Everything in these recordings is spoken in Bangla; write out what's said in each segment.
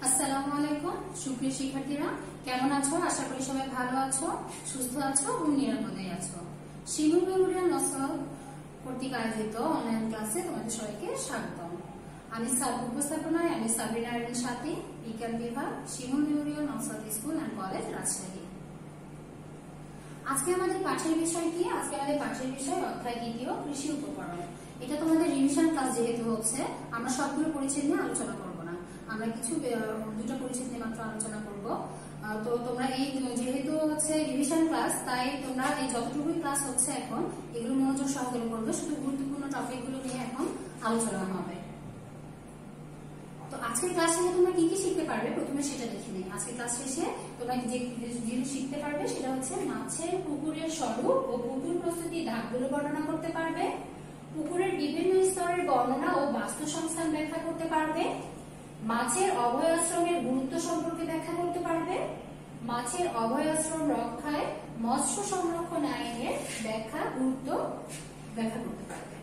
আসসালামু আলাইকুম সুপ্রিয় শিক্ষার্থীরা, কেমন আছো? আশা করি সবাই ভালো আছো, সুস্থ আছো এবং নিরাপদে আছো। শিমুল মেমোরিয়াল নসল কর্তৃক আয়োজিত অনলাইন ক্লাসে তোমাদের সবাইকে স্বাগতম। আমি উপস্থাপনায় আমি সাবরিনা আরিন সাথী, বিজ্ঞান বিভাগ, শিমুল মেমোরিয়াল নসল স্কুল অ্যান্ড কলেজ, রাজশাহী। আজকে আমাদের পাঠের বিষয় কি? আজকে আমাদের পাঠের বিষয় অধ্যায় দ্বিতীয়, কৃষি উপকরণ। এটা তোমাদের রিভিশন ক্লাস যেহেতু হচ্ছে, আমরা সবগুলো পরিচ্ছেদ নিয়ে আলোচনা করবো না, আমরা কিছু দুটো পরিচ্ছেদ নিয়ে মাত্র আলোচনা করব। তো তোমরা এই যেহেতু হচ্ছে রিভিশন ক্লাস, তাই তোমরা এই যতটুকুই ক্লাস হচ্ছে এখন এগুলো মনোযোগ সহকারে করবে, শুধু গুরুত্বপূর্ণ টপিক গুলো নিয়ে এখন আলোচনা হবে। তো আজকের ক্লাস শেষে তোমরা কি কি শিখতে পারবে প্রথমে সেটা দেখে নিই। আজকের ক্লাস শেষে তোমরা যে জিনিস শিখতে পারবে সেটা হচ্ছে মাছের পুকুরের স্বরূপ ও পুকুর প্রস্তুতি ধাপগুলো বর্ণনা করতে পারবে, পুকুরের বিভিন্ন স্তরের বর্ণনা ও বাস্তু সংস্থান ব্যাখ্যা করতে পারবে, মাছের অভয়াশ্রমের গুরুত্ব সম্পর্কে ব্যাখ্যা করতে পারবে, মাছের অভয়াশ্রম রক্ষায় মৎস্য সংরক্ষণ আইনের গুরুত্ব ব্যাখ্যা করতে পারবে।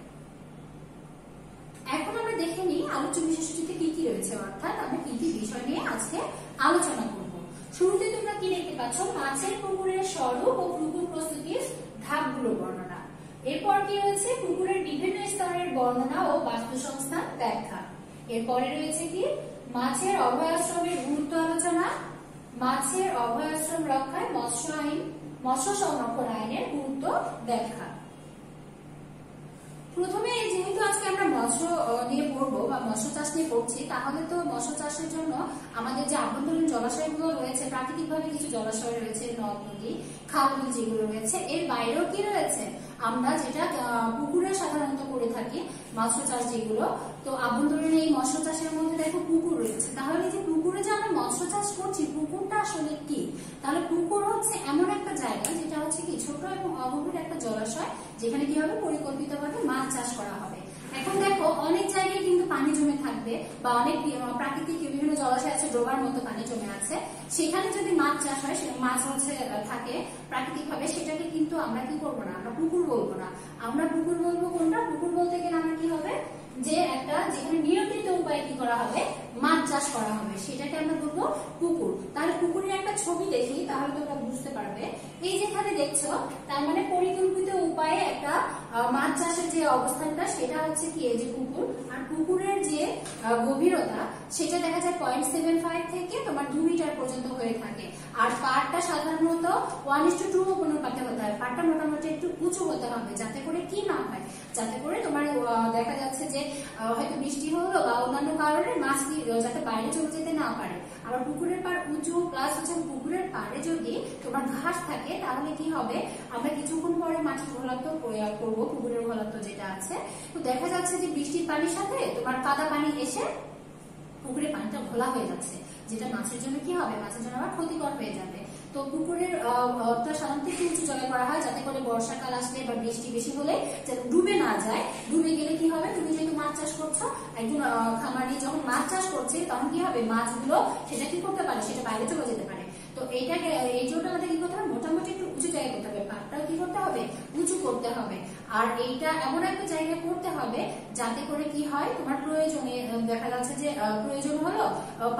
এখন আমরা দেখে নিই আলোচ্য বিষয়সূচিতে কি কি রয়েছে, অর্থাৎ আমরা কি কি বিষয় নিয়ে আজকে আলোচনা করব। শুরুতে তোমরা কি দেখতে পাচ্ছ? মাছের পুকুরের স্বরূপ ও পুকুর প্রস্তুতির ধাপগুলো বর্ণনা। এরপর কি রয়েছে? পুকুরের বিভিন্ন স্তরের বর্ণনা ও বাস্তু সংস্থান ব্যাখ্যা। এরপরে রয়েছে কি? মাছের অভয়াশ্রমের গুরুত্ব আলোচনা, মাছের অভয়াশ্রম রক্ষায় মৎস্য সংরক্ষণ আইনের গুরুত্ব ব্যাখ্যা। প্রথমে যেহেতু আজকে আমরা মৎস্য নিয়ে পড়বো বা মৎস্য চাষ নিয়ে পড়ছি, তাহলে তো মৎস্য চাষের জন্য আমাদের যে আভ্যন্তরীণ জলাশয়গুলো রয়েছে, প্রাকৃতিক ভাবে কিছু জলাশয় রয়েছে, নদ নদী খাল বিল যেগুলো রয়েছে, এর বাইরেও কি রয়েছে? আমরা যেটা পুকুরে সাধারণত করে থাকি মৎস্য চাষ যেগুলো, তো আভ্যন্তরীণ এই মৎস্য চাষের মধ্যে দেখো পুকুর রয়েছে। তাহলে যে পুকুরে যে আমরা মৎস্য চাষ করছি, পুকুরটা আসলে কি? তাহলে পুকুর হচ্ছে এমন একটা জায়গা যেটা হচ্ছে কি ছোট এবং অগভীর একটা জলাশয়, যেখানে কি হবে? পরিকল্পিতভাবে মাছ চাষ করা হবে। এখন দেখো অনেক জায়গায় কিন্তু পানি জমে থাকবে, বা অনেক প্রাকৃতিক বিভিন্ন জলাশয় আছে, ডোবার মতো পানি জমে আছে, সেখানে যদি মাছ চাষ হয়, মাছ হচ্ছে থাকে প্রাকৃতিক ভাবে, সেটাকে কিন্তু আমরা কি করবো না, আমরা পুকুর বলবো না। আমরা পুকুর বলবো কোনটা? পুকুর বলতে গেলে আমরা কি হবে, যে একটা যেখানে নিয়ন্ত্রিত উপায়ে কি করা হবে, মাছ চাষ করা হবে, সেটাকে আমরা বলবো পুকুর। তাহলে পুকুরের একটা ছবি দেখি, তাহলে তোমরা বুঝতে পারবে। এই যেখানে দেখছো, তার মানে পরিকল্পিত উপায়ে একটা মাছ চাষের যে অবস্থানটা, সেটা হচ্ছে কি এই যে পুকুর। আর পুকুরের যে গভীরতা, সেটা দেখা যায় 0.75 থেকে তোমার 2 মিটার পর্যন্ত হয়ে থাকে। আর পাড়টা সাধারণত 1:2 অনুপাতে হতে হয়। পাড়টা মোটামুটি একটু উঁচু হতে হবে, যাতে করে কি না হয়, যাতে করে তোমার দেখা যাচ্ছে যে হয়তো বৃষ্টি হলো বা অন্যান্য কারণে মাছ কি যাতে বাইরে চলে যেতে না পারে। আবার পুকুরের পাড় উঁচু, প্লাস হচ্ছে পুকুরের পাড়ে যদি তোমার ঘাস থাকে, তাহলে কি হবে? আমরা কিছুক্ষণ পরে মাটির ঘনত্ব করবো, পুকুরের ঘনত্ব যেটা আছে, তো দেখা যাচ্ছে যে বৃষ্টির পানির সাথে তোমার কাদা পানি এসে পুকুরের পানিটা ঘোলা হয়ে যাচ্ছে, যেটা মাছের জন্য কি হবে? মাছের জন্য আবার ক্ষতিকর হয়ে যাবে। তো পুকুরের সাধারণত একটু উঁচু জায়গায় করা হয়, যাতে করে বর্ষাকাল আসলে বা বৃষ্টি বেশি হলে যাতে ডুবে না যায়। ডুবে গেলে কি হবে? তুমি যেহেতু মাছ চাষ করছো, একজন খামারি যখন মাছ চাষ করছে, তখন কি হবে? মাছগুলো সেটা কি করতে পারে? সেটা বাইরে চলে যেতে পারে। তো এইটাকে এই জন্য আমাদের কি করতে হবে? মোটামুটি একটু উঁচু জায়গায় করতে হবে, পাড়টাও কি করতে হবে? উঁচু করতে হবে। আর এইটা এমন একটা জায়গায় করতে হবে যাতে করে কি হয়, তোমার প্রয়োজনে দেখা যাচ্ছে যে প্রয়োজন হলো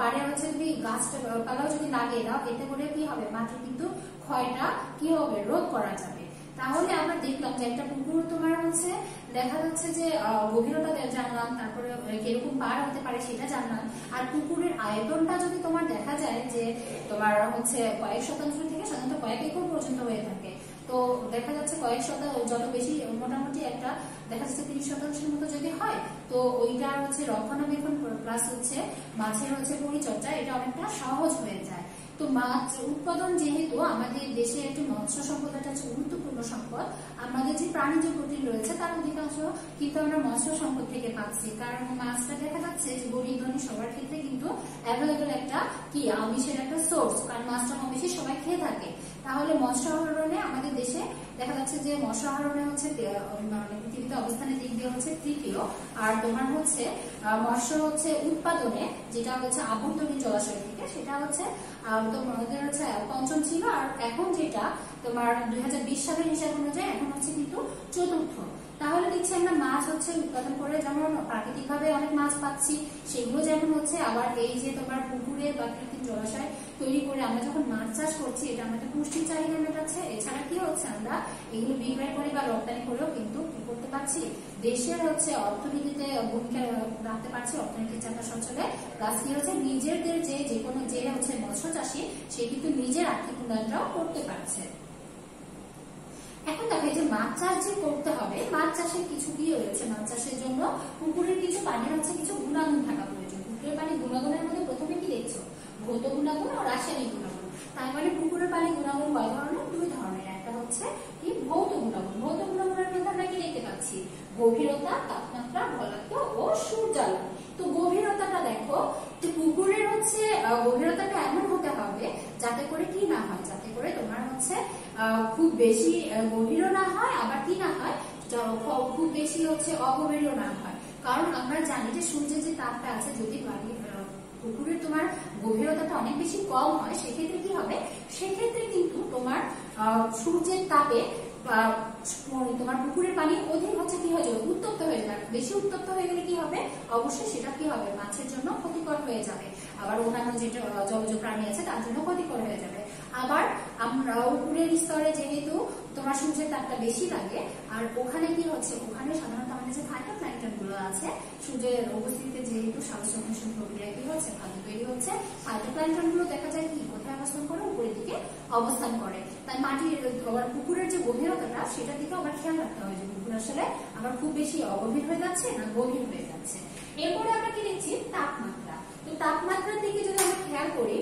পাড়ে হচ্ছে যদি গাছপালাও যদি লাগিয়ে দাও, এতে করে কি হবে? মাটির কিন্তু ক্ষয়টা কি হবে? রোধ করা যাবে। তাহলে আমরা দেখলাম যে একটা পুকুর তোমার হচ্ছে দেখা যাচ্ছে যে গভীরতা জানলাম, তারপরে কিরকম পার হতে পারে সেটা জানলাম। আর পুকুরের আয়তনটা যদি তোমার দেখা যায় যে তোমার হচ্ছে কয়েক শতাংশ থেকে সাধারণত কয়েক একর পর্যন্ত হয়ে থাকে, তো দেখা যাচ্ছে কয়েক শতাংশ, যত বেশি মোটামুটি একটা দেখা যাচ্ছে 30% মতো যদি হয়, তো ওইটা হচ্ছে রক্ষণাবেক্ষণ প্লাস হচ্ছে মাছের হচ্ছে পরিচর্যা, এটা অনেকটা সহজ হয়ে যায়। তো মাছ উৎপাদন যেহেতু আমাদের দেশে একটি মৎস্য সম্পদ, একটা হচ্ছে গুরুত্বপূর্ণ সম্পদ। আমাদের যে প্রাণীজ প্রোটিন রয়েছে তার অধিকাংশ কিন্তু আমরা মৎস্য সম্পদ থেকে পাচ্ছি, কারণ মাছটা দেখা যাচ্ছে যে গরিব ধনী সবার ক্ষেত্রে কিন্তু অ্যাভেলেবেল একটা কি আমিষের একটা সোর্স, কারণ মাছটা কম বেশি সবাই খেয়ে থাকে। তাহলে মৎস্য আহরণে আমাদের দেশে দেখা যাচ্ছে যে মৎস্য আহরণে হচ্ছে পৃথিবীতে অবস্থানের দিক দিয়ে হচ্ছে তৃতীয়। আর তোমার হচ্ছে মৎস্য হচ্ছে উৎপাদনে, যেটা হচ্ছে আভ্যন্তরীণ জলাশয় থেকে, সেটা হচ্ছে তোমাদের হচ্ছে পঞ্চম ছিল। আর এখন যেটা তোমার 2020 সালের হিসাব অনুযায়ী এখন হচ্ছে কিন্তু চতুর্থ। তাহলে দেখছি আমরা মাছ হচ্ছে উৎপাদন করে যেমন প্রাকৃতিক ভাবে অনেক মাছ পাচ্ছি, সেগুলো যেমন হচ্ছে, আবার এই যে তোমার পুকুরে বা কৃত্রিম জলাশয় তৈরি করে আমরা যখন মাছ চাষ করছি, এটা আমাদের পুষ্টির চাহিদা মেটাচ্ছে। এছাড়া কি হচ্ছে, আমরা এগুলো বিক্রয় করে বা রপ্তানি করেও কিন্তু কি করতে পারছি, দেশের হচ্ছে অর্থনীতিতে ভূমিকা রাখতে পারছি, অর্থনীতির চাকা সঞ্চলে। প্লাস কি হচ্ছে, নিজেদের যে কোনো যে হচ্ছে মৎস্য চাষী, সে কিন্তু নিজের আর্থিক উন্নয়নটাও করতে পারছে। এখন দেখো, যে মাছ চাষ যে করতে হবে, মাছ চাষের কিছু কি রয়েছে, মাছ চাষের জন্য পুকুরের কিছু পানির হচ্ছে কিছু গুণাগুণ থাকা প্রয়োজন। পুকুরের পানির গুণাগুণের মধ্যে প্রথমে কি দেখছো, ভৌত গুণাগুণ ও রাসায়নিক গুণাগুণ। তার মানে পুকুরের পানির গুণাগুণ কয় ধরনের, দুই ধরনের। একটা হচ্ছে কি ভৌত গুণাগুণ। ভৌত গুণাগুণের মধ্যে আমরা কি দেখতে পাচ্ছি, গভীরতা, তাপমাত্রা, ঘনত্ব ও সূর্যালোক। তো গভীরতাটা দেখো, তো পুকুরের হচ্ছে গভীরতাটা এমন হতে হবে যাতে করে কি না হয়, যাতে করে তোমার হচ্ছে খুব বেশি গভীরও না হয়, আবার কি না হয়, খুব বেশি হচ্ছে অগভীরও না হয়। কারণ আমরা জানি যে সূর্যের যে তাপটা আছে, যদি পুকুরের তোমার গভীরতাটা অনেক বেশি কম হয়, সেক্ষেত্রে কি হবে, সেক্ষেত্রে কিন্তু তোমার সূর্যের তাপে তোমার পুকুরের পানি অধিক হচ্ছে কি হয়ে যাবে, উত্তপ্ত হয়ে যাবে। বেশি উত্তপ্ত হয়ে গেলে কি হবে, অবশ্যই সেটা কি হবে, মাছের জন্য ক্ষতিকর হয়ে যাবে, আবার অন্যান্য যে জলজ প্রাণী আছে তার জন্য ক্ষতিকর হয়ে যাবে। আবার আমরা উপরের স্তরে যেহেতু তোমার সূর্যের তাপটা বেশি লাগে, আর ওখানে কি হচ্ছে, ওখানে সাধারণত আমাদের যে ফাইটোপ্ল্যাঙ্কটন গুলো আছে, সূর্যের উপস্থিতিতে যেহেতু সালোকসংশ্লেষণ প্রক্রিয়া কি হচ্ছে, খাদ্য তৈরি হচ্ছে, ফাইটোপ্ল্যাঙ্কটন গুলো দেখা যায় কি কোথায় অবস্থান করে, উপরের দিকে অবস্থান করে। তাই মাটির পুকুরের যে গভীরতাটা, সেটার দিকে আবার খেয়াল রাখতে হবে যে পুকুর আসলে আবার খুব বেশি অগভীর হয়ে যাচ্ছে না গভীর হয়ে যাচ্ছে। এরপরে আমরা কি দেখছি, তাপমাত্রা। তো তাপমাত্রার দিকে যদি আমরা খেয়াল করি,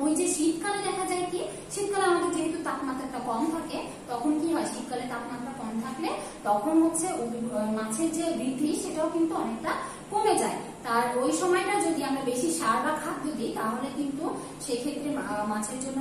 ওই যে শীতকালে দেখা যায় কি, শীতকালে আমাদের যেহেতু তাপমাত্রাটা কম থাকে, তখন কি হয়, শীতকালে তাপমাত্রা কম থাকলে তখন হচ্ছে মাছের যে বৃদ্ধি, সেটাও কিন্তু অনেকটা কমে যায়। তার ওই সময়টা যদি আমরা বেশি সার বা খাদ্য দিই, তাহলে কিন্তু সেক্ষেত্রে মাছের জন্য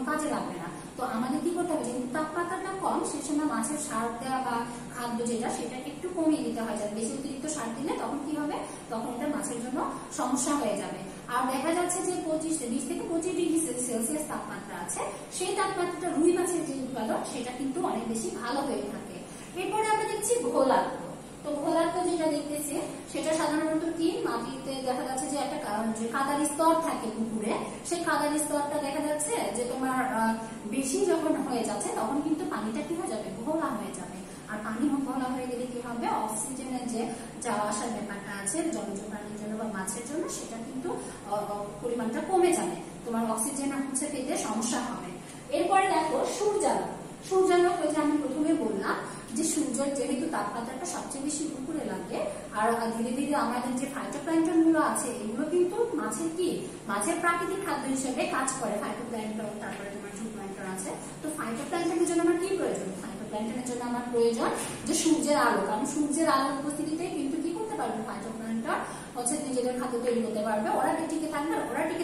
কাজে লাগবে না। তো আমাদের কি করতে হবে, যেহেতু তাপমাত্রাটা কম, সেই সময় মাছের সার দেওয়া বা খাদ্য যেটা, সেটা একটু কমিয়ে দিতে হয়। যাতে বেশি অতিরিক্ত সার দিলে তখন কি হবে, তখন এটা মাছের জন্য সমস্যা হয়ে যাবে। আর দেখা যাচ্ছে যে 20 থেকে 25 ডিগ্রি সেলসিয়াস তাপমাত্রা আছে, সেই তাপমাত্রাটা রুই মাছের যে উৎপাদন, সেটা কিন্তু অনেক বেশি ভালো হয়ে থাকে। এরপরে আমরা দেখছি ঘোলাক্ত। তো ঘোলাক্ত যেটা দেখতেছি, সেটা সাধারণত কি, মাটিতে দেখা যাচ্ছে যে একটা যে কাদার স্তর থাকে পুকুরে, সেই কাদার স্তরটা দেখা যাচ্ছে যে তোমার বেশি যখন হয়ে যাচ্ছে, তখন কিন্তু পানিটা কি হয়ে যাবে, ঘোলা হয়ে যাবে। আর পানি ঘোলা হয়ে গেলে কি হবে, অক্সিজেনের যে যাওয়া আসার ব্যাপারটা আছে জলজ প্রাণীর জন্য বা মাছের জন্য, সেটা কিন্তু পরিমাণটা কমে যাবে, তোমার অক্সিজেন হচ্ছে পেতে সমস্যা হবে। এরপরে দেখো সূর্যালোক। সূর্যালোক, ওই যে আমি প্রথমে বললাম যে সূর্যের যেহেতু তাপমাত্রাটা সবচেয়ে বেশি উপরে লাগে, আর ধীরে ধীরে আমাদের যে ফাইটোপ্ল্যাঙ্কটন গুলো আছে, এগুলো কিন্তু মাছের প্রাকৃতিক খাদ্য হিসেবে কাজ করে। ফাইটোপ্ল্যাঙ্কটন, তারপরে তোমার জুপ্ল্যাঙ্কটন আছে। তো ফাইটোপ্ল্যাঙ্কটনের জন্য আমার কি প্রয়োজন, ফাইটোপ্ল্যাঙ্কটনের জন্য আমার প্রয়োজন যে সূর্যের আলো। কারণ সূর্যের আলোর উপস্থিতিতে কিন্তু কি করতে পারবে, ফাইটোপ্ল্যাঙ্কটন হচ্ছে নিজেদের খাদ্য তৈরি করতে পারবে। ওরা টিকে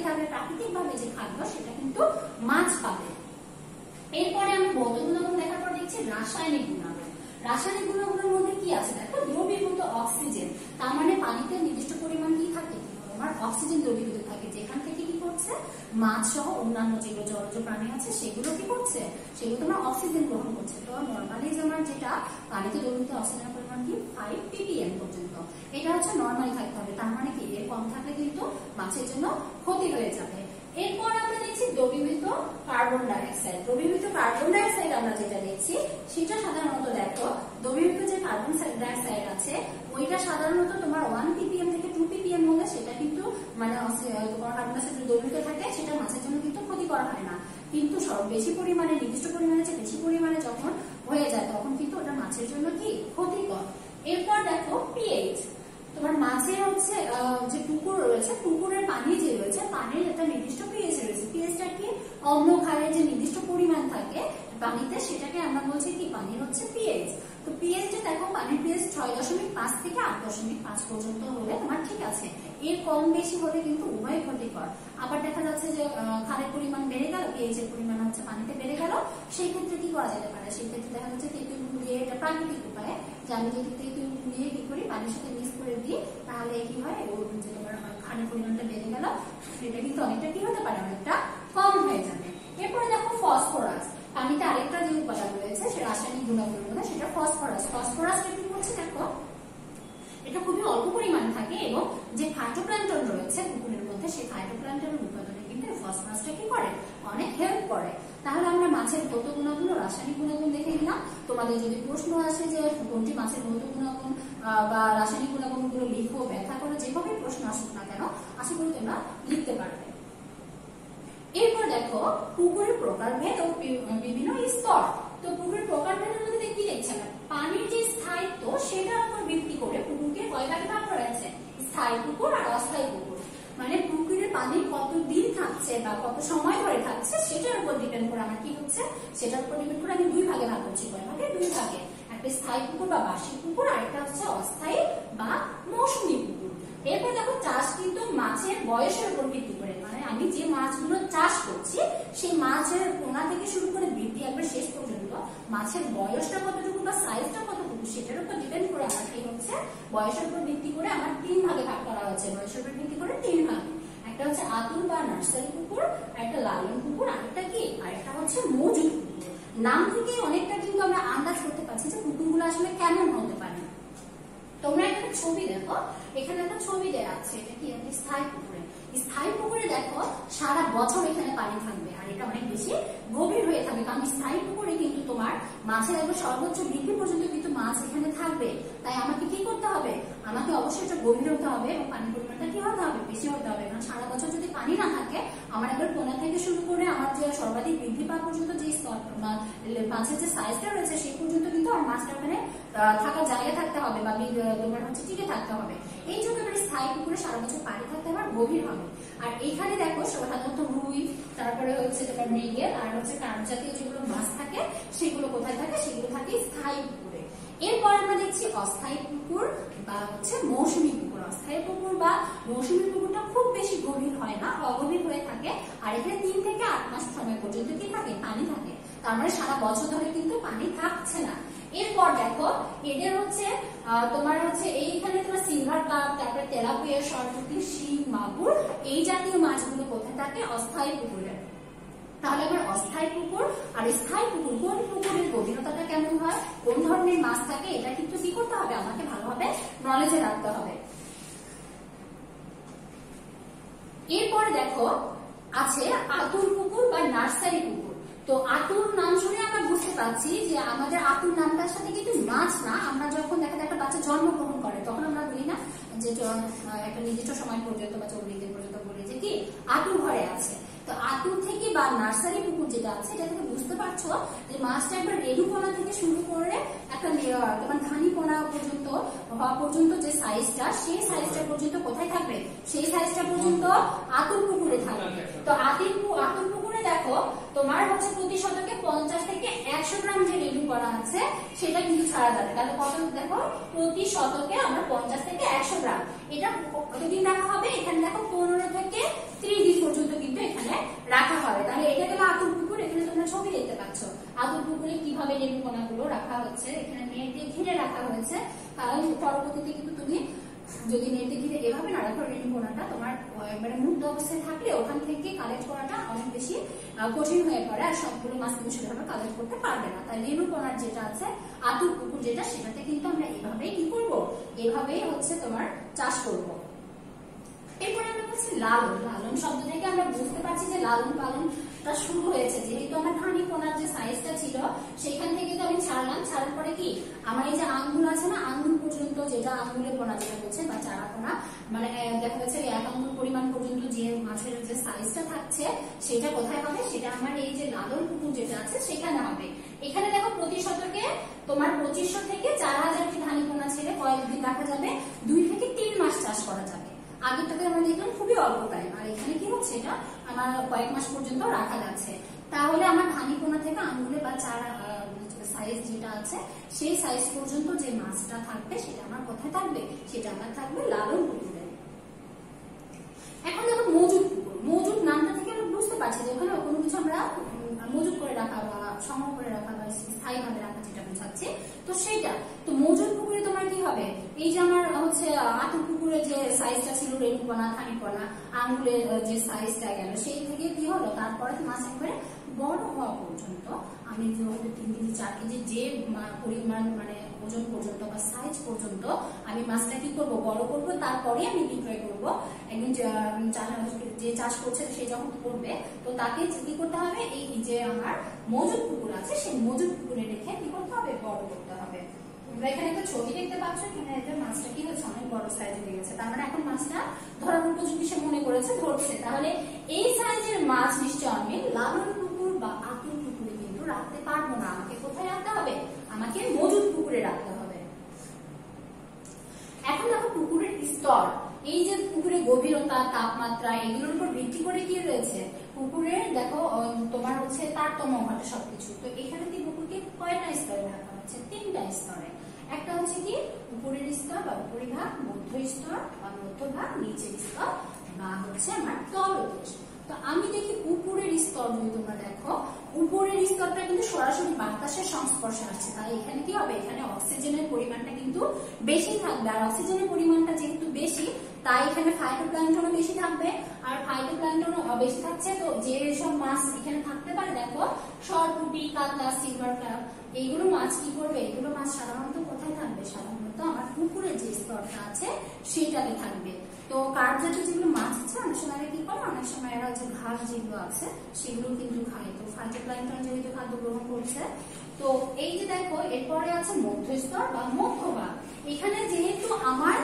থাকলে প্রাকৃতিক ভাবে যে খাদ্য, সেটা কিন্তু মাছ পাবে। এরপরে আমি ভৌত গুণাগুণ দেখার পর দেখছি রাসায়নিক গুণাগুণ। রাসায়নিক গুণাগুণের মধ্যে কি আছে দেখো, দ্রবীভূত অক্সিজেন। তার মানে পানিতে নির্দিষ্ট পরিমাণ কি থাকে, তোমার অক্সিজেন দ্রবীভূত থাকে, যেখান থেকে কি করছে, মাছ সহ অন্যান্য যেগুলো জলজ প্রাণী আছে, সেগুলো কি করছে, সেগুলো তোমার অক্সিজেন গ্রহণ করছে। তো নর্মালি যেমন যেটা পানিতে দ্রবীভূত অক্সিজেনের পরিমাণ কি 5 ppm পর্যন্ত, এটা হচ্ছে নর্মালি থাকতে হবে। তার মানে কি, এর কম থাকলে কিন্তু মাছের জন্য ক্ষতি হয়ে যাবে। এরপর আমরা দেখছি দ্রবীভূত কার্বন ডাইঅক্সাইড। দ্রবীভূত কার্বন ডাইঅক্সাইড আমরা যেটা দেখছি, সেটা সাধারণত দেখো, দ্রবীভূত যে কার্বন ডাইঅক্সাইড আছে, ওইটা সাধারণত তোমার 1 ppm থেকে 2 ppm হলে সেটা কিন্তু মানে তোমার কার্বন ডাইঅক্সাইড দ্রবীভূত থাকে, সেটা মাছের জন্য কিন্তু ক্ষতি করা হয় না। কিন্তু বেশি পরিমাণে, নির্দিষ্ট পরিমাণে বেশি পরিমাণে যখন হয়ে যায়, তখন কিন্তু ওটা মাছের জন্য কি ক্ষতিকর। এরপর দেখো পিএইচ। তোমার মাছের হচ্ছে যে পুকুর রয়েছে, পুকুরের পানি যে রয়েছে, পানির একটা নির্দিষ্ট পিএইচ রয়েছে। পিএইচটা কি, অম্ল ক্ষারের যে নির্দিষ্ট পরিমাণ থাকে পানিতে, সেটাকে আমরা বলছি কি, পানির হচ্ছে পিএইচ। তো পিএইচ দেখো, পানির পিএইচ 6.5 থেকে 8.5 পর্যন্ত হলে তোমার ঠিক আছে। এর কম বেশি হলে কিন্তু উভয় ক্ষতিকর। আবার দেখা যাচ্ছে যে ক্ষারের পরিমাণ বেড়ে গেল, পিএইচ এর পরিমাণ হচ্ছে পানিতে বেড়ে গেল, সেই ক্ষেত্রে কি করা যেতে পারে, সেই ক্ষেত্রে দেখা যাচ্ছে তেঁতুল দিয়ে, এটা প্রাকৃতিক উপায়ে যে আমি যদি তেঁতুল দিয়ে কি করি, পানির সাথে মিক্স করে দিই, তাহলে কি হয়, ওর যে তোমার খানির পরিমাণটা বেড়ে গেল, সেটা কিন্তু অনেকটা কি হতে পারে, অনেকটা কম হয়ে যাবে। এরপরে দেখো ফসফরাস, পানিতে আরেকটা যে উপাদান রয়েছে সে রাসায়নিক গুণাগুণ মধ্যে সেটা ফসফরাস। ফসফরাসটা কি করছে দেখো, এটা খুবই অল্প পরিমাণ থাকে এবং যে ফাইটোপ্ল্যাঙ্কটন রয়েছে পুকুরের মধ্যে সেই ফাইটোপ্ল্যাঙ্কটনের উৎপাদনে কিন্তু ফসফরাসটা কি করে, অনেক হেল্প করে। তাহলে আমরা মাছের ভৌত গুণাগুণ ও রাসায়নিক গুণাগুণ দেখে নিলাম। তোমাদের যদি প্রশ্ন আসে যে কোনটি মাছের ভৌত গুণাগুণ বা রাসায়নিক গুণাগুণগুলো লিখো, ব্যাখ্যা করো, যেভাবে প্রশ্ন আসুক না কেন আশা করি তোমরা লিখতে পারবে। এরপর দেখো পুকুরের প্রকারভেদ ও বিভিন্ন স্তর। তো পুকুরের প্রকারভেদের মধ্যে কি দেখছেন, পানির যে স্থায়িত্ব সেটার উপর ভিত্তি করে পুকুরকে কয় ভাগে ভাগ করা আছে, স্থায়ী পুকুর আর অস্থায়ী পুকুর। মানে পুকুরের পানি কত দিন থাকছে বা কত সময় ধরে থাকছে সেটার উপর ডিপেন্ড করে আমার কি হচ্ছে, সেটার উপর ডিপেন্ড করে আমি দুই ভাগে ভাগ করছি। কয় ভাগে, দুই ভাগে। একটা স্থায়ী পুকুর বা বার্ষিক পুকুর, আর একটা হচ্ছে অস্থায়ী বা মৌসুমী পুকুর। এরপর দেখো চাষ কিন্তু মাছের বয়সের উপর ভিত্তি করে, মানে আমি যে মাছগুলো চাষ করছি সেই মাছের পোনা থেকে শুরু করে বৃদ্ধি একবার শেষ পর্যন্ত মাছের বয়সটা কতটুকু বা সাইজটা কতটুকু সেটার উপর ডিপেন্ড করে আমার কি হচ্ছে, বয়সের উপর ভিত্তি করে আমার তিন ভাগে ভাগ করা হচ্ছে। বয়সের উপর ভিত্তি করে তিন ভাগে, একটা হচ্ছে আতুর বা নার্সারি পুকুর, একটা লালন পুকুর, আরেকটা কি, আরেকটা হচ্ছে মজুদ পুকুর। নাম থেকে অনেকটা কিন্তু আমরা আন্দাজ করতে পারছি যে পুকুরগুলো আসলে কেমন হতে পারে। তোমরা একটা ছবি দেখো, এখানে একটা ছবি দেওয়া আছে, এটা কি একটা স্থায়ী পুকুরে। স্থায়ী পুকুরে দেখো সারা বছর এখানে পানি থাকবে আর এটা অনেক বেশি গভীর হয়ে থাকবে, কারণ স্থায়ী পুকুরে কিন্তু তোমার মাছের একবার সর্বোচ্চ বৃদ্ধি পর্যন্ত কিন্তু মাছ এখানে থাকবে। তাই আমাকে কি করতে হবে, আমাকে অবশ্যই এটা গভীর হতে হবে এবং পানির পরিমাণটা কি হতে হবে, বেশি হতে হবে। কারণ সারা বছর যদি পানি না থাকে, আমার একবার পোনা থেকে শুরু করে আমার যে সর্বাধিক বৃদ্ধি পাওয়া পর্যন্ত যে স্তর মাছের যে সাইজটা রয়েছে সেই পর্যন্ত কিন্তু আমার মাছটা ওখানে থাকার জায়গা থাকতে হবে বা তোমার হচ্ছে টিকে থাকতে হবে। এই জন্য আমার স্থায়ী পুকুরে সারা বছর পানি থাকতে হবে, গভীর হবে। আর এখানে দেখো সাধারণত রুই, তারপরে হচ্ছে তোমার মৃগেল আর হচ্ছে কার্প জাতীয় যেগুলো মাছ থাকে সেগুলো কোথায় থাকে, সেগুলো থাকে স্থায়ী পুকুরে। এরপর আমরা দেখছি অস্থায়ী পুকুর বা হচ্ছে মৌসুমী পুকুর। অস্থায়ী পুকুর বা মৌসুমী পুকুরটা খুব বেশি গভীর হয় না, অগভীর হয়ে থাকে আর এখানে 3 থেকে 8 মাস সময় পর্যন্ত কি থাকে, পানি থাকে। তার মানে সারা বছর ধরে কিন্তু পানি থাকছে না। এরপর দেখো এদের হচ্ছে তোমার হচ্ছে এইখানে তোমার সিলভার কাপ, তারপরে তেলাপিয়া, সরপুঁটি, শিং, মাগুর এই জাতীয় মাছগুলো কোথায় থাকে, অস্থায়ী পুকুরে। তাহলে আবার অস্থায়ী পুকুর আর স্থায়ী পুকুর, কোন পুকুরের গভীরতাটা কেমন হয়, কোন ধরনের মাছ থাকে, এটা কিন্তু কি করতে হবে, আমাকে ভালোভাবে নলেজে রাখতে হবে। এরপর দেখো আছে আতুর পুকুর বা নার্সারি পুকুর। তো আতুর নাম শুনে আমরা বুঝতে পারছি যে আমাদের আতুর নামটার সাথে কিন্তু মাছ না, আমরা যখন দেখা যায় একটা বাচ্চা জন্মগ্রহণ করে তখন আমরা বলি না যে একটা নির্দিষ্ট সময় পর্যন্ত বা 40 দিন পর্যন্ত বলি যে কি আতুর ঘরে আছে। তো আতুর থেকে বা নার্সারি পুকুর যেটা আছে এটা থেকে বুঝতে পারছো যে মাছটা একবার রেণুপোনা থেকে শুরু করে একটা তোমার ধানিপোনা পর্যন্ত হওয়া পর্যন্ত যে সাইজটা, সেই সাইজটা পর্যন্ত কোথায় থাকবে, সেই সাইজটা পর্যন্ত আতুর পুকুরে থাকবে। তো আতুর পুকুরে দেখো তোমার হচ্ছে প্রতি শতকে 50 থেকে 100 গ্রাম যে রেণু করা আছে সেটা কিন্তু ছাড়া যাবে। তাহলে কত দেখো, প্রতি শতকে আমরা 50 থেকে 100 গ্রাম। এটা কতদিন রাখা হবে, এখানে দেখো 15 থেকে 30 দিন পর্যন্ত কিন্তু এখানে রাখা হবে। তাহলে এটা গেল আতুর পুকুর। এখানে তোমরা ছবি দেখতে পাচ্ছ আতুর পুকুরে কিভাবে রেণু কণাগুলো রাখা হচ্ছে, এখানে নেট দিয়ে ঘিরে রাখা হয়েছে। কারণ পরবর্তীতে কিন্তু তুমি যদি নেট দিয়ে ঘিরে এভাবে না রাখো, রেণু কণাটা তোমার একবারে মুক্ত অবস্থায় থাকলে ওখান থেকে কালেক্ট করাটা অনেক বেশি কঠিন হয়ে পড়ে আর সবগুলো মাছ কিন্তু সেভাবে কালেক্ট করতে পারবে না। তাই রেণু কণার যেটা আছে আতুর পুকুর যেটা, সেটাতে কিন্তু আমরা এভাবেই কি করবো, এভাবেই হচ্ছে তোমার চাষ করবো। এরপরে আমরা বলছি লালন। লালন শব্দ থেকে আমরা বুঝতে পারছি যে লালন পালনটা শুরু হয়েছে, যেহেতু আমার ধানিপোনার যে সাইজটা ছিল সেখান থেকে তো আমি ছাড়লাম, ছাড়ার পরে কি আমার এই যে আঙ্গুল আছে না, আঙ্গুল পর্যন্ত যেটা আঙ্গুলের পোনা যেটা বলছে বা চারা পোনা, মানে দেখা যাচ্ছে 1 আঙ্গুল পরিমাণ পর্যন্ত যে মাছের যে সাইজটা থাকছে সেটা কোথায় হবে, সেটা আমার এই যে লালন পুকুর যেটা আছে সেখানে হবে। এখানে দেখো প্রতি শতকে তোমার 2500 থেকে 4000 কি ধানিপোনা ছেড়ে কয়েকদিন রাখা যাবে, 2 থেকে 3 মাস চাষ করা যাবে। আগেরটাতে আমরা দেখলাম খুবই অল্প টাইম, আর এখানে কি হচ্ছে এটা আমার কয়েক মাস পর্যন্ত রাখা যাচ্ছে। তাহলে আমার ধানিপোনা থেকে আঙ্গুলে বা চারা সাইজ যেটা আছে সেই সাইজ পর্যন্ত যে মাছটা থাকবে সেটা আমার কোথায় থাকবে, সেটা আমার থাকবে লালন পুকুরে। এখন দেখো মজুদ পুকুর। মজুদ নামটা থেকে আমরা বুঝতে পারছি যে ওখানে কোনো কিছু আমরা মজুদ করে রাখা বা সংগ্রহ করে রাখা বা স্থায়ীভাবে রাখা যেটা বোঝাচ্ছে, তো সেইটা। তো মজুদ পুকুরে তোমার কি হবে, আঙ্গুলের যে সাইজটা গেল সেই থেকে কি হলো, তারপরে মাছ একবারে বড় হওয়া পর্যন্ত আমি 3 কেজি 4 কেজি যে পরিমাণ মানে ওজন পর্যন্ত বা সাইজ পর্যন্ত আমি মাছটা কি করব, বড় করব, তারপরে আমি বিক্রয় করব। একদিন যে চাষ করছে সে যখন করবে তো তাকে কি করতে হবে, এই যে আমার মজুদ পুকুর আছে সেই মজুদ পুকুরে রেখে কি করতে হবে, বড় করতে হবে। তোমরা এখানে একটা ছবি দেখতে পাচ্ছ, এখানে মাছটা কি হচ্ছে, অনেক বড় সাইজ হয়ে গেছে। তার মানে এখন মাছটা ধরার উপযোগী সে মনে করেছে, ধরছে। তাহলে এই সাইজের মাছ নিশ্চয় আমি লালন পুকুর বা আতুর পুকুরে কিন্তু রাখতে পারবো না। আমাকে কোথায় রাখতে হবে, আমাকে মজুদ পুকুরে রাখতে হবে। এখন দেখো পুকুরের স্তর, এই যে পুকুরের গভীরতা, তাপমাত্রা, এগুলোর উপর ভিত্তি করে কি রয়েছে পুকুরের, দেখো তোমার হচ্ছে তারতম্য ঘটে সবকিছু। তো এখানে কি পুকুরকে কয়টা স্তরে ভাগ হচ্ছে, 3টা স্তরে। একটা হচ্ছে কি উপরের স্তর বা উপরিভাগ, মধ্য স্তর বা মধ্যভাগ, নিচের স্তর বা হচ্ছে আমার তলদেশ। তো আমি দেখি উপরের স্তর, যদি তোমরা দেখো উপরের স্তরটা কিন্তু সরাসরি বাতাসের সংস্পর্শে আসছে, তাই এখানে কি হবে, এখানে অক্সিজেনের পরিমাণটা কিন্তু বেশি থাকবে। আর অক্সিজেনের পরিমাণটা যেহেতু বেশি, তাই এখানে ফাইটোপ্ল্যাঙ্কটনও বেশি থাকবে। আর ফাইটোপ্ল্যাঙ্কটনও বেশি থাকছে, তো যে সব মাছ এখানে থাকতে পারে, দেখো সরপুঁটি, কাতলা, সিলভার কাপ, এইগুলো মাছ কি করবে, এগুলো মাছ সাধারণত কোথায় থাকবে, সাধারণত আমার পুকুরের যে স্তরটা আছে সেটাতে থাকবে। তো কার্প জাতীয় যেগুলো মাছ আছে অনেক সময় কি করে, অনেক সময় এরা যে ঘাস যেগুলো আছে সেগুলো কিন্তু খায়। তো ফাইটোপ্ল্যাঙ্কটন যেহেতু খাদ্য গ্রহণ করছে, তো এই যে দেখো এরপরে আছে মধ্যস্তর বা মধ্যভাগ। এখানে যেহেতু আমার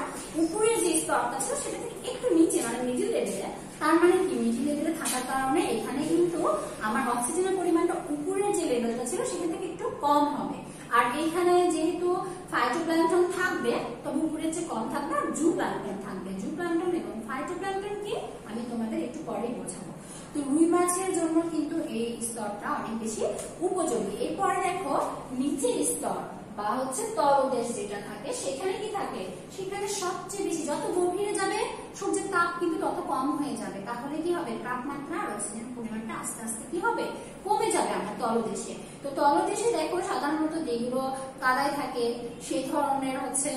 উপরের যে স্তরটা ছিল সেটা থেকে একটু নিচে মানে মিডিল লেভেলে, তার মানে কি মিডিল লেভেলে থাকার কারণে এখানে কিন্তু আমার অক্সিজেনের পরিমাণটা উপরের যে লেভেলটা ছিল সেখান থেকে একটু কম হবে। আর এইখানে যেহেতু ফাইটোপ্ল্যাঙ্কটন থাকবে, তবে উপরের যে কম থাকবে আর জুপ্ল্যাঙ্কটন থাকবে। জুপ্ল্যাঙ্কটন এবং ফাইটোপ্ল্যাঙ্কটন কি আমি তোমাদের একটু পরেই বোঝাবো। তো রুই মাছের জন্য কিন্তু এই স্তরটা অনেক বেশি উপযোগী। এরপরে দেখো নিচের স্তর বা হচ্ছে তলদেশ যেটা থাকে, সেখানে কি থাকে, সেখানে সবচেয়ে বেশি যত গভীরে যাবে সূর্যের তাপ কিন্তু তত কম হয়ে যাবে। তাহলে কি হবে, তাপমাত্রা আর অক্সিজেন পরিমাণটা আস্তে আস্তে কি হবে, কমে যাবে আমার তলদেশে। তো তলদেশে দেখো সাধারণত যেগুলো কাদায় থাকে সেই ধরনের হচ্ছে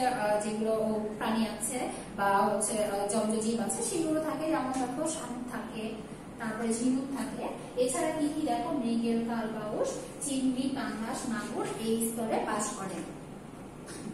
যেগুলো প্রাণী আছে বা হচ্ছে জলজ জীব আছে সেগুলো থাকে, যেমন দেখো শামুক থাকে, তারপরে ঝিনুক থাকে। এছাড়া কি কি দেখো, মৃগেল, কালবাউস, চিংড়ি, পাঙ্গাস, মাগুর এই স্তরে বাস করে।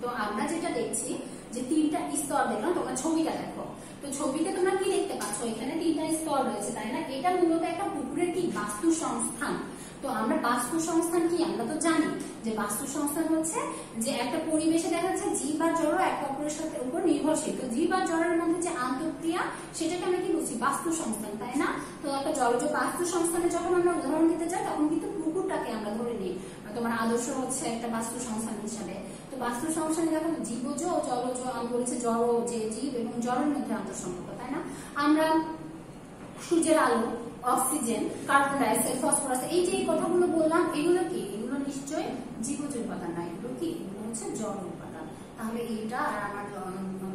তো আমরা যেটা দেখছি যে 3টা স্তর দেখলাম, তোমরা ছবিটা দেখো। তো ছবিতে তোমরা কি দেখতে পাচ্ছ, এখানে 3টা স্তর রয়েছে, তাই না? এটা মূলত একটা পুকুরের কি বাস্তু সংস্থান। তো আমরা বাস্তু সংস্থান কি, আমরা তো জানি যে বাস্তু সংস্থান হচ্ছে যে একটা পরিবেশে দেখা যাচ্ছে জীব আর জড় একে অপরের সাথে উপর নির্ভরশীল। তো জীব আর জড়ের মধ্যে যে আন্তঃক্রিয়া সেটাকে আমরা কি বলছি, বাস্তু সংস্থান, তাই না? তো একটা জলজ বাস্তু সংস্থানে যখন আমরা উদাহরণ দিতে যাই তখন কিন্তু পুকুরটাকে আমরা ধরে নিই তোমার আদর্শ হচ্ছে একটা বাস্তু সংস্থান হিসাবে। তো বাস্তু সংস্থানে দেখো জীবজ ও জলজ, আমি বলেছি জড় যে জীব এবং জড়ের মধ্যে আন্তঃসম্পর্ক, তাই না? আমরা সূর্যের আলো, oxygen, carbon die oxide, phosphorus, এই যে কথাগুলো বললাম, এগুলো কি, এগুলো নিশ্চয়ই জীবজ উপাদান না, এগুলো কি, এগুলো হচ্ছে জড় উপাদান। তাহলে এটা আর আমার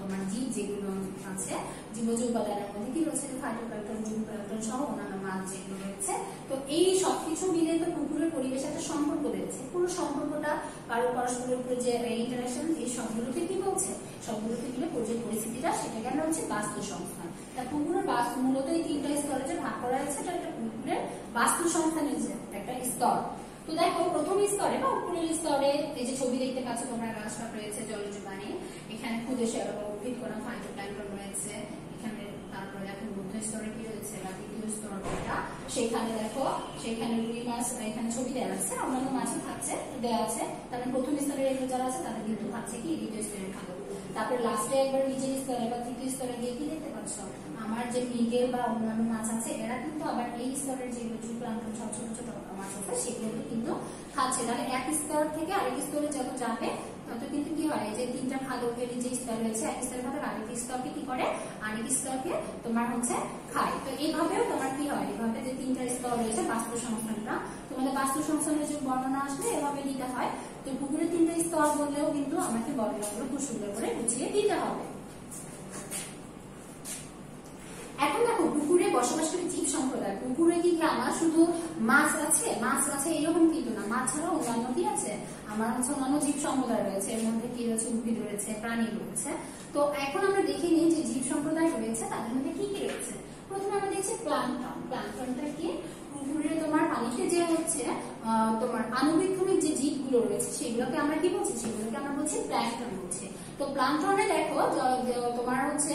তোমার জীব যেগুলো আছে জীবজ উপাদানের মধ্যে কি রয়েছে, ফাইটোপ্ল্যাঙ্কটন, জুপ্ল্যাঙ্কটন সহ অন্যান্য মাছ যেগুলো রয়েছে। তো এই সবকিছু মিলে তো পুকুরের পরিবেশে একটা সম্পর্ক রয়েছে। পুরো সম্পর্কটা কারো পরস্পরের উপরে যে ইন্টারাকশন, এই সবগুলোকে কি বলছে, সবগুলোকে মিলে যে পরিস্থিতিটা সেটাকে আমরা হচ্ছে বাস্তু সংস্থান। তা পুকুরের বাস্তু মূলত এই 3টা স্তরে যে ভাগ করা হয়েছে, এটা একটা পুকুরের বাস্তু সংস্থানের যে একটা স্তর। তো দেখো প্রথম স্তরে বা উপরের স্তরে এই যে ছবি দেখতে পাচ্ছ তোমরা, গাছপালা রয়েছে, জলজ প্রাণী, এখানে ক্ষুদ্র উদ্ভিদ কোন ফাইটোপ্ল্যাঙ্কটন রয়েছে এখানে। তারপরে এখন মধ্য স্তরে কি রয়েছে বা দ্বিতীয় স্তরটা, সেখানে দেখো সেখানে রুই মাছ, এখানে ছবি দেওয়া আছে, অন্যান্য মাছও থাকছে দেওয়া আছে। তারপরে প্রথম স্তরে এগুলো যারা আছে তাদের কিন্তু থাকছে কি দ্বিতীয় স্তরের খাদ্য। তারপরে লাস্টে একবার নিচের স্তরে বা তৃতীয় স্তরে গিয়ে কি দেখতে পাচ্ছ, আমার যে মৃগেল বা অন্যান্য মাছ আছে এরা কিন্তু আবার এই স্তরের যে জুপ্ল্যাঙ্কটন সব ছোট ছোট মাছ আছে সেগুলো কিন্তু খাচ্ছে। তাহলে এক স্তর থেকে আরেক স্তরে যত যাবে তত কিন্তু কি হয়, যে 3টা খাদ্যের যে স্তর রয়েছে, এক স্তরের মধ্যে আরেক স্তরকে কি করে, আরেক স্তরকে তোমার হচ্ছে খায়। তো এইভাবেও তোমার কি হয়, এইভাবে যে 3টা স্তর রয়েছে বাস্তু সংস্থানটা, তোমাদের বাস্তু সংস্থানের যে বর্ণনা আসবে এভাবে দিতে হয়। তো পুকুরে 3টা স্তর বললেও কিন্তু আমাকে বর্ণনাগুলো খুব সুন্দর করে বুঝিয়ে দিতে হবে। এখন দেখো পুকুরে বসবাসকারী জীব সম্প্রদায়। পুকুরে কি আমার শুধু মাছ আছে এরকম কিন্তু না, মাছ ছাড়াও অন্যান্য কি আছে, আমার হচ্ছে অন্যান্য জীব সম্প্রদায় রয়েছে, এর মধ্যে কি রয়েছে, উদ্ভিদ রয়েছে, প্রাণী রয়েছে। তো এখন আমরা দেখে নিই যে জীব সম্প্রদায় রয়েছে তাদের মধ্যে কি কি রয়েছে। প্রথমে আমরা দেখছি প্লাঙ্কটন। প্লাঙ্কটনটা কি, পুকুরে তোমার পানিতে যে হচ্ছে তোমার আণুবীক্ষণিক যে জীবগুলো রয়েছে সেগুলোকে আমরা কি বলছি, সেগুলোকে আমরা বলছি প্লাঙ্কটন বলছি। তো প্লাঙ্কটনে দেখো তোমার হচ্ছে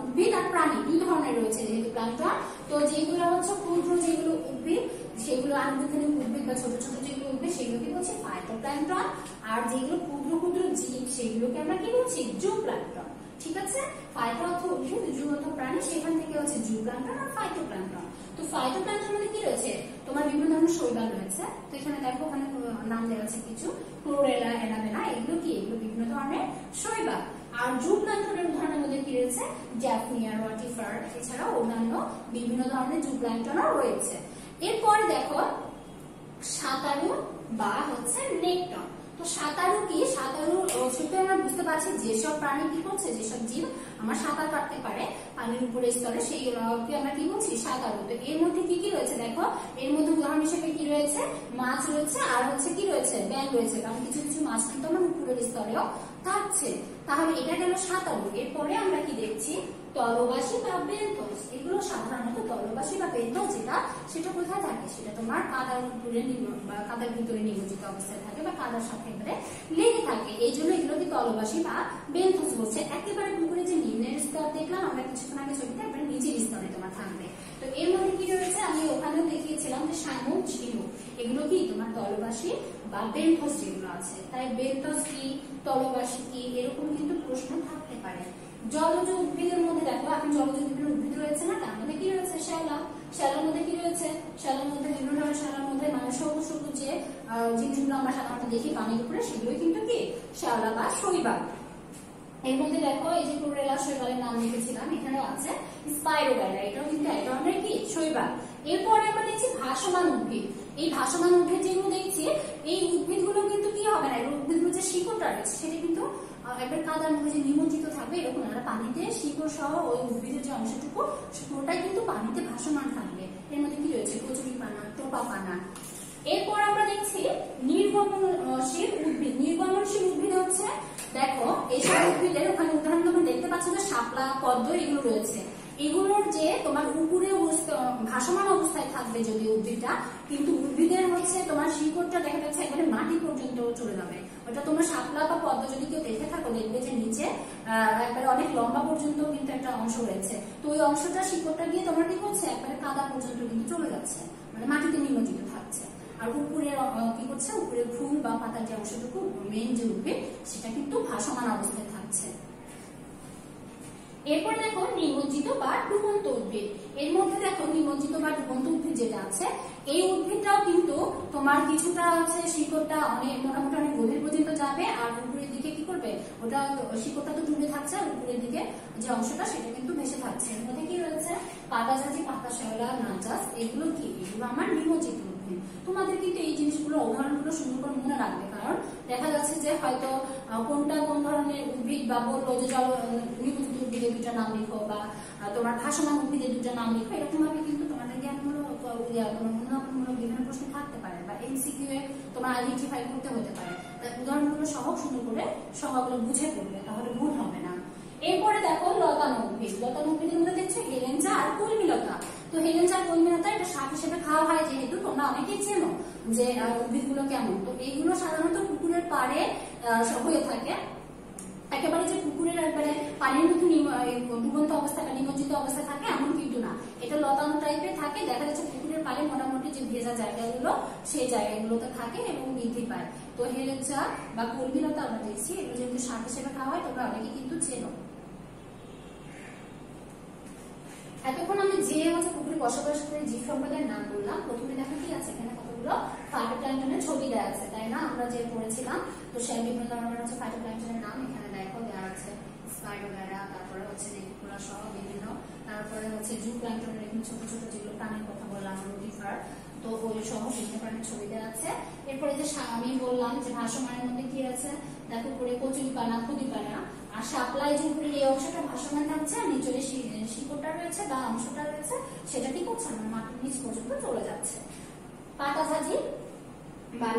উদ্ভিদ আর প্রাণী দুই ধরনের রয়েছে যেহেতু প্লাঙ্কটন। তো যেগুলো হচ্ছে ক্ষুদ্র যেগুলো উদ্ভিদ, সেগুলো আণুবীক্ষণিক উদ্ভিদ বা ছোট ছোট যেগুলো উদ্ভিদ সেগুলোকে বলছি ফাইটোপ্লাঙ্কটন। আর যেগুলো ক্ষুদ্র ক্ষুদ্র জীব সেগুলোকে আমরা কি বলছি, জুপ্লাঙ্কটন। ঠিক আছে, ফাইটো অর্থ উদ্ভিদ, জু অর্থ প্রাণী, সেখান থেকে হচ্ছে জুপ্লাঙ্কটন আর ফাইটোপ্লাঙ্কটন। তো ফাইটোপ্লাঙ্কটন মানে কি রয়েছে, তোমার বিভিন্ন ধরনের শৈবাল রয়েছে। তো এখানে দেখো ওখানে নাম দেওয়া আছে কিছু, ক্লোরেলা, অ্যানাবেনা, এগুলো কি, এগুলো বিভিন্ন ধরনের শৈবাল। আর জুপ্লাঙ্কটনের উদাহরণের মধ্যে কি রয়েছে, জ্যাফনিয়া, রটিফার, এছাড়াও অন্যান্য বিভিন্ন ধরনের জুপ্লাঙ্কটনও রয়েছে। এরপরে দেখো সাঁতারু বা হচ্ছে নেকটন। তো সাঁতারু কি, সাঁতারু সেটা আমরা বুঝতে পারছি যেসব প্রাণী কি করছে, যেসব জীব আমার সাঁতার কাটতে পারে পানির উপরে স্তরে, সেই আমরা কি বলছি, সাঁতারু। তো এর মধ্যে কি কি রয়েছে দেখো, এর মধ্যে উদাহরণ হিসেবে কি রয়েছে, মাছ রয়েছে, আর হচ্ছে কি রয়েছে, ব্যাঙ রয়েছে, কারণ কিছু কিছু মাছ কিন্তু আমার উপরের স্তরেও থাকছে। তাহলে এটা গেল সাঁতারু। এরপরে আমরা কি দেখছি, তলবাসী বা বেন্থস। এগুলো সাধারণত তলবাসী বা বেন্থস যেটা, সেটা কোথায় থাকে, সেটা তোমার কাদার উপরে বা কাদার ভিতরে নিমজ্জিত অবস্থায় থাকে বা কাদার সাথে একেবারে লেগে থাকে, এই জন্য এগুলোকে তলবাসী বা বেন্থস বলছে। একেবারে পুকুরে যে নিম্নের স্তর দেখলাম আমরা কিছুক্ষণ আগে ছবিতে, একেবারে নিচের স্তরে তোমার থাকবে। তো এর মধ্যে কি রয়েছে, আমি ওখানেও দেখিয়েছিলাম যে শামুক, ঝিনুক, এগুলো কি তোমার তলবাসী বা বেন্থস যেগুলো আছে। তাই বেন্থস কি, তলবাসী কি, এরকম কিন্তু প্রশ্ন থাকতে পারে। জলজ উদ্ভিদের মধ্যে দেখো, এখন জলজ উদ্ভিদ রয়েছে না, তার মধ্যে কি রয়েছে, শ্যাওলা। শ্যাওলার মধ্যে কি রয়েছে, শ্যাওলার মধ্যে বিভিন্ন ধরনের, শ্যাওলার মধ্যে মানে সবুজ সবুজ যে জিনিসগুলো আমরা সাধারণত দেখি পানির উপরে, সেগুলোই কিন্তু কি শ্যাওলা বা শৈবাল। এর মধ্যে দেখো এই যে ক্লোরেলা শৈবালের নাম লিখেছিলাম, এখানে আছে স্পাইরোগাইরা, এটাও কিন্তু এক ধরনের কি শৈবাল। এরপরে আমরা দেখছি ভাসমান উদ্ভিদ। এই ভাসমান উদ্ভিদ যেগুলো দেখছি, এই উদ্ভিদগুলো কিন্তু কি হবে না, উদ্ভিদগুলো যে শিকড়টা রয়েছে সেটা কিন্তু একবার কাদার মধ্যে যে নিমজ্জিত থাকবে এরকম না, পানিতে শিকড় সহ ওই উদ্ভিদের যে অংশটুকু পুরোটাই কিন্তু পানিতে ভাসমান থাকবে। এর মধ্যে কি রয়েছে, কচুরি পানা, টোপা পানা। এরপর আমরা দেখছি নির্গমনশীল উদ্ভিদ। নির্গমনশীল উদ্ভিদ হচ্ছে দেখো এইসব উদ্ভিদের ওখানে উদাহরণ তোমরা দেখতে পাচ্ছ যে শাপলা, পদ্ম এগুলো রয়েছে। এগুলোর যে তোমার উপরে ভাসমান অবস্থায় থাকবে যদি উদ্ভিদটা, কিন্তু উদ্ভিদের হচ্ছে তোমার শিকড়টা দেখা যাচ্ছে একেবারে মাটি পর্যন্ত চলে যাবে। ওটা তোমার শাপলা বা পদ্ম যদি কেউ দেখে থাকো দেখবে যে নিচে একবারে অনেক লম্বা পর্যন্ত কিন্তু একটা অংশ রয়েছে। তো ওই অংশটা শিকড়টা গিয়ে তোমার কি করছে, একবারে কাদা পর্যন্ত কিন্তু চলে যাচ্ছে, মানে মাটিতে নিমজ্জিত থাকছে। আর উপরে কি করছে, উপরে ফুল বা পাতার যে অংশটুকু মেইন যে উদ্ভিদ সেটা কিন্তু ভাসমান অবস্থায় থাকছে। এরপর দেখো নিমজ্জিত বা ডুবন্ত উদ্ভিদ। এর মধ্যে দেখো নিমজ্জিত বা ডুবন্ত উদ্ভিদ যেটা আছে, এই উদ্ভিদটাও কিন্তু তোমার কিছুটা হচ্ছে শিকড়টা অনেক মোটামুটি অনেক গভীর পর্যন্ত যাবে, আর উপরের দিকে কি করবে, ওটা শিকড়টা তো ডুবে থাকছে, আর উপরের দিকে যে অংশটা সেটা কিন্তু ভেসে থাকছে। এর মধ্যে কি রয়েছে, পাতাজাতি, পাতা শ্যাওলা, নাচাস, এগুলো কি, এগুলো আমার নিমজ্জিত উদ্ভিদ। তোমাদের কিন্তু এই জিনিসগুলো উদাহরণগুলো সুন্দর করে মনে রাখবে, কারণ দেখা যাচ্ছে যে হয়তো কোনটা কোন ধরনের উদ্ভিদ বা বললো যে জল নিমজ্জিত উদ্ভিদের দুটা নাম লিখো বা তোমার ভাসমান উদ্ভিদের দুটা নাম লিখো, এরকম ভাবে কিন্তু তোমাদের জ্ঞানমূলক মূল্যমূলক বিভিন্ন প্রশ্ন থাকতে পারে বা এমসিকিউ এ তোমার আইডেন্টিফাই করতে হতে পারে। উদাহরণগুলো সহ সুন্দর করে সংজ্ঞাগুলো বুঝে পড়বে, তাহলে ভুল হবে না। এরপরে দেখো লতানো উদ্ভিদ। লতানো উদ্ভিদের মধ্যে দেখছো হেলেঞ্চা আর কলমিলতা। তো হেলেঞ্চা আর কলমিলতা এটা শাক হিসেবে খাওয়া হয়, যেহেতু তোমরা অনেকেই চেনো যে উদ্ভিদগুলো কেমন। তো এইগুলো সাধারণত পুকুরের পাড়ে হয়ে থাকে, একেবারে যে পুকুরের একবারে পানির মধ্যে ডুবন্ত অবস্থা বা নিমজ্জিত অবস্থা থাকে এমন কিন্তু না, এটা লতানো টাইপের থাকে। দেখা যাচ্ছে পুকুরের পাড়ে মোটামুটি যে ভেজা জায়গাগুলো সেই জায়গাগুলোতে থাকে এবং বৃদ্ধি পায়। তো হেলেঞ্চা বা কলমিলতা আমরা দেখছি, এগুলো যেহেতু শাক হিসেবে খাওয়া হয় তোমরা অনেকে কিন্তু চেনো। এতক্ষণ আমি যে হচ্ছে পুকুরে বসবাস করে জীব সম্প্রদায়ের নাম বললাম, প্রথমে দেখো কি আছে এখানে কতগুলো ফাইটোপ্ল্যাঙ্কটনের ছবি দেওয়া আছে, তাই না, আমরা যে পড়েছিলাম। তো সেই বিভিন্ন ধরনের হচ্ছে ফাইটোপ্ল্যাঙ্কটনের নাম এখানে দেখো দেওয়া আছে, স্পাইরোগাইরা, তারপরে হচ্ছে রেডিকুলা সহ বিভিন্ন, তারপরে হচ্ছে জুপ্ল্যাঙ্কটনের এখানে ছোট ছোট যেগুলো প্রাণীর কথা বললাম, রোটিফার, তো ওই সহ বিভিন্ন প্রাণীর ছবি দেওয়া আছে। এরপরে যে আমি বললাম যে ভাসমানের মধ্যে কি আছে দেখো, উপরে কচুরিপানা, খুদিপানা, আর সাপ্লাই যে উপরের এই অংশটা ভাসমান থাকছে আর নিচের শিকড়টা রয়েছে বা অংশটা রয়েছে সেটা কি করছে আমার মাটির নিচ পর্যন্ত চলে যাচ্ছে। কাটাঝাঁঝি বা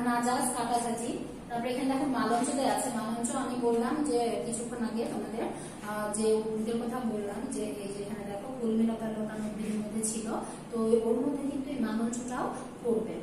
নাজাজ কাটাঝাঁঝি। তারপরে এখানে দেখো মালঞ্চ দেওয়া আছে। মালঞ্চ আমি বললাম যে কিছুক্ষণ আগে তোমাদের যে উদ্ভিদের কথা বললাম যে এই যে এখানে দেখো কলমিলতা লতার উদ্ভিদের মধ্যে ছিল, তো ওর মধ্যে কিন্তু এই মালঞ্চটাও পড়বে।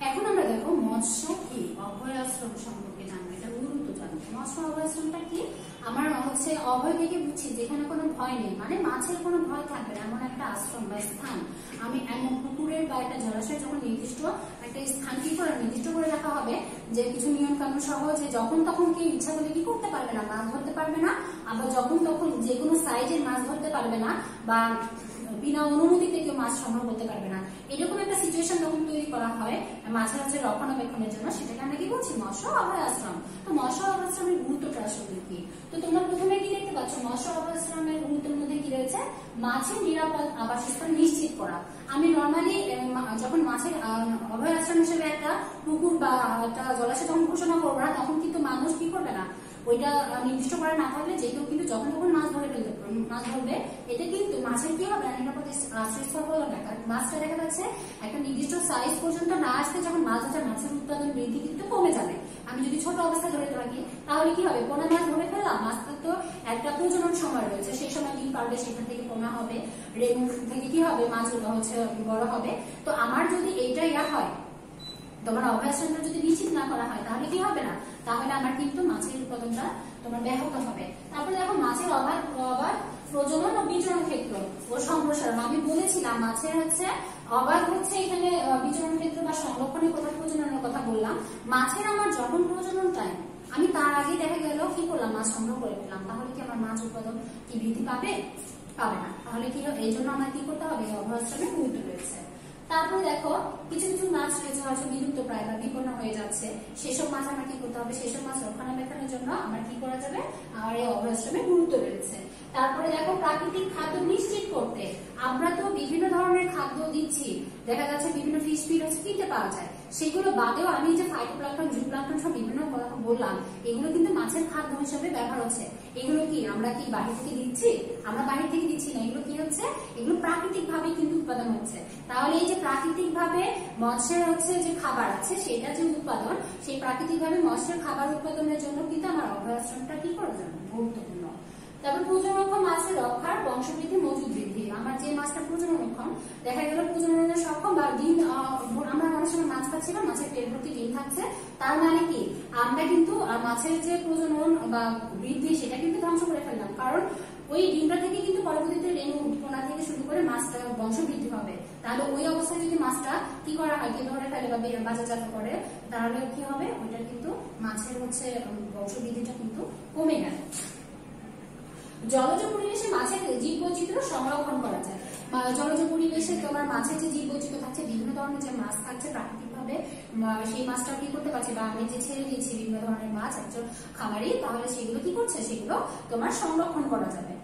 এখন আমরা দেখো মৎস্য কি অভয়াশ্রম সম্পর্কে জানবো, এটা গুরুত্ব জানবো। মৎস্য অভয়াশ্রমটা কি? আমার হচ্ছে অভয় থেকে বুঝছি যেখানে কোনো ভয় নেই, মানে মাছের কোনো ভয় থাকবে না এমন একটা আশ্রম বা স্থান। আমি এমন পুকুরের বা একটা জলাশয় যখন নির্দিষ্ট একটা স্থান কি করে নির্দিষ্ট করে রাখা হবে যে কিছু নিয়ম কানুন সহ, যে যখন তখন কেউ ইচ্ছা করলে কি করতে পারবে না, মাছ ধরতে পারবে না, আবার যখন তখন যে কোনো সাইজের মাছ ধরতে পারবে না বা বিনা অনুমতিতে কেউ মাছ সংগ্রহ করতে পারবে না, এরকম একটা সিচুয়েশন যখন তৈরি করা হয় মাছের হচ্ছে রক্ষণাবেক্ষণের জন্য, সেটাকে আমরা কি বলছি মৎস্য অভয়াশ্রম। তো মৎস্য অভয়াশ্রমের গুরুত্বটা আসলে কি? তো তোমরা প্রথমে কি দেখতে পাচ্ছ, মৎস্য অভয়াশ্রমের গুরুত্বের মধ্যে কি রয়েছে? মাছের নিরাপদ আবাসস্থল নিশ্চিত করা। আমি নর্মালি যখন মাছের অভয়াশ্রম হিসেবে একটা পুকুর বা একটা জলাশয় যখন ঘোষণা করবো না, তখন কিন্তু মানুষ কি করবে না, ওইটা নির্দিষ্ট করা না থাকলে যে কেউ কিন্তু যখন তখন মাছ ধরবে, এতে কিন্তু মাছের কি হবে, নিরাপদ আশ্রয়স্থল হলো না। কারণ মাছটা দেখা যাচ্ছে একটা নির্দিষ্ট সাইজ পর্যন্ত না আসতে যখন মাছ আছে, মাছের উৎপাদন বৃদ্ধি কিন্তু কমে যাবে। আমি যদি ছোট অবস্থায় ধরে থাকি তাহলে কি হবে, পোনা মাছ ধরে ফেললাম, মাছটা তো একটা প্রজনন সময় রয়েছে, সেই সময় ডিম পারবে, সেখান থেকে পোনা হবে, রেণু থেকে কি হবে, মাছ হচ্ছে বড় হবে। তো আমার যদি এইটা হয়, তোমার অভয়াশ্রমটা যদি নিশ্চিত না করা হয় তাহলে কি হবে না, তাহলে আমার কিন্তু মাছের উৎপাদনটা তোমার ব্যাহত হবে। তারপরে দেখো মাছের অবাধ প্রজনন ও বিচরণ ক্ষেত্র ও সম্প্রসারণ। আমি বলেছিলাম মাছের হচ্ছে অবাধ হচ্ছে এখানে বিচরণ ক্ষেত্র বা সংরক্ষণের কথা, প্রজননের কথা বললাম। মাছের আমার যখন প্রজনন টাইম, আমি তার আগে দেখা গেল কি করলাম, মাছ সংগ্রহ করে ফেললাম, তাহলে কি আমার মাছ উৎপাদন কি বৃদ্ধি পাবে? পাবে না। তাহলে কি হবে, এই জন্য আমার কি করতে হবে, অভয়াশ্রমের গুরুত্ব রয়েছে। তারপরে দেখো কিছু কিছু মাছ রয়েছে হয়তো বিলুপ্ত প্রায় বা বিপন্ন হয়ে যাচ্ছে, সেসব মাছ আমার কি করতে হবে, সেসব মাছ রক্ষণাবেক্ষণের জন্য আমার কি করা যাবে, আমার এই অভয়াশ্রমে গুরুত্ব রয়েছে। তারপরে দেখো প্রাকৃতিক খাদ্য নিশ্চিত করতে, আমরা তো বিভিন্ন ধরনের খাদ্য দিচ্ছি, দেখা যাচ্ছে বিভিন্ন ফিশ ফিড হচ্ছে কিনতে পাওয়া যায়, সেগুলো বাদেও আমি যে ফাইটোপ্লাঙ্কটন জুপ্লাঙ্কটন সব বিভিন্ন কথা বললাম, এগুলো কিন্তু মাছের খাদ্য হিসেবে ব্যবহার হচ্ছে। এগুলো কি আমরা কি বাহির থেকে দিচ্ছি? আমরা বাহির থেকে দিচ্ছি না, এগুলো কি হচ্ছে, এগুলো প্রাকৃতিক ভাবে কিন্তু উৎপাদন হচ্ছে। তাহলে এই যে প্রাকৃতিক ভাবে মৎস্যের হচ্ছে যে খাবার আছে সেটা যে উৎপাদন, সেই প্রাকৃতিক ভাবে মৎস্যের খাবার উৎপাদনের জন্য কিন্তু আমার অভয়াশ্রমটা কি করার জন্য গুরুত্বপূর্ণ। তারপর প্রজননক্ষম মাছের রক্ষার বংশবৃদ্ধি মজুদ বৃদ্ধি। আমার যে মাছটা প্রজননক্ষম, দেখা গেল প্রজননে সক্ষম বা ডিম, আমরা অনেক সময় মাছ খাচ্ছি না, মাছের পেট ভর্তি ডিম থাকছে, তার মানে কি আমরা কিন্তু মাছের যে প্রজনন বা বৃদ্ধি সেটা কিন্তু ধ্বংস করে ফেললাম। কারণ ওই ডিমটা থেকে কিন্তু পরবর্তীতে রেণু পোনা থেকে শুরু করে মাছটা বংশ বৃদ্ধি হবে। তাহলে ওই অবস্থায় যদি মাছটা কি করা হয়, কেউ ধরে ফেলে বা বাজারজাত করে, তাহলে কি হবে, ওইটা কিন্তু মাছের হচ্ছে বংশ বৃদ্ধিটা কিন্তু কমে গেল। জলজ পরিবেশে মাছের জীব বৈচিত্র্য সংরক্ষণ করা যায়। জলজ পরিবেশে তোমার মাছের যে জীব বৈচিত্র্য থাকছে, বিভিন্ন ধরনের যে মাছ থাকছে প্রাকৃতিক ভাবে, সেই মাছটা কি করতে পারছে, বা আমি যে ছেড়ে দিচ্ছি বিভিন্ন ধরনের মাছ একজন খামারি, তাহলে সেগুলো কি করছে, সেগুলো তোমার সংরক্ষণ করা যাবে।